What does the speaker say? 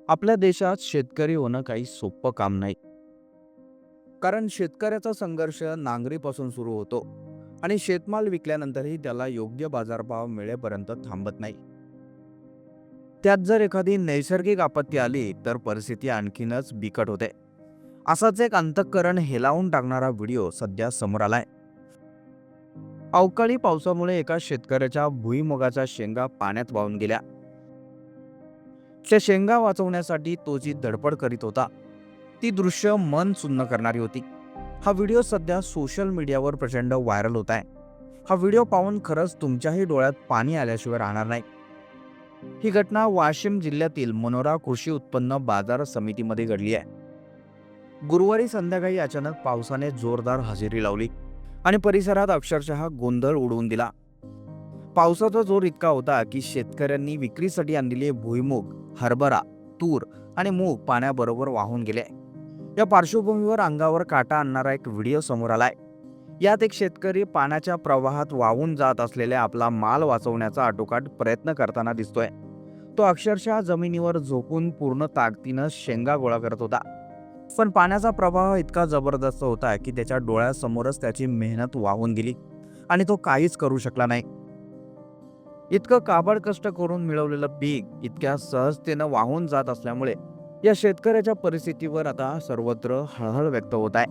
आपल्या देशात शेतकरी होणं काही सोपं काम नाही. कारण शेतकऱ्याचा संघर्ष नांगरीपासून सुरू होतो आणि शेतमाल विकल्यानंतरही त्याला योग्य बाजारभाव मिळेपर्यंत थांबत नाही. त्यात जर एखादी नैसर्गिक आपत्ती आली तर परिस्थिती आणखीनच बिकट होते. असाच एक अंतःकरण हेलावून टाकणारा व्हिडिओ सध्या समोर आलाय. अवकाळी पावसामुळे एका शेतकऱ्याच्या भुईमुगाच्या शेंगा पाण्यात वाहून गेल्या. त्या शेंगा वाचवण्यासाठी तो जी धडपड करीत होता ती दृश्य मन सुन्न करणारी होती. हा व्हिडिओ सध्या सोशल मीडियावर प्रचंड व्हायरल होत आहे. हा व्हिडिओ पाहून खरंच तुमच्याही डोळ्यात पाणी आल्याशिवाय राहणार नाही. ही घटना वाशिम जिल्ह्यातील मनोरा कृषी उत्पन्न बाजार समितीमध्ये घडली आहे. गुरुवारी संध्याकाळी अचानक पावसाने जोरदार हजेरी लावली आणि परिसरात अक्षरशः गोंधळ उडवून दिला. पावसाचा जोर इतका होता की शेतकऱ्यांनी विक्रीसाठी आणलेले भुईमूग, हरभरा, तूर आणि मूग पाण्याबरोबर वाहून गेले. या पार्श्वभूमीवर अंगावर काटा आणणारा एक व्हिडिओ समोर आलाय. यात एक शेतकरी पाण्याच्या प्रवाहात वाहून जात असलेल्या आपला माल वाचवण्याचा आटोकाट प्रयत्न करताना दिसतोय. तो अक्षरशः जमिनीवर झोपून पूर्ण ताकदीनं शेंगा गोळा करत होता. पण पाण्याचा प्रवाह इतका जबरदस्त होता की त्याच्या डोळ्यासमोरच त्याची मेहनत वाहून गेली आणि तो काहीच करू शकला नाही. इतकं काबड कष्ट करून मिळवलेलं पीक इतक्या सहजतेनं वाहून जात असल्यामुळे या शेतकऱ्याच्या परिस्थितीवर आता सर्वत्र हळहळ व्यक्त होत आहे.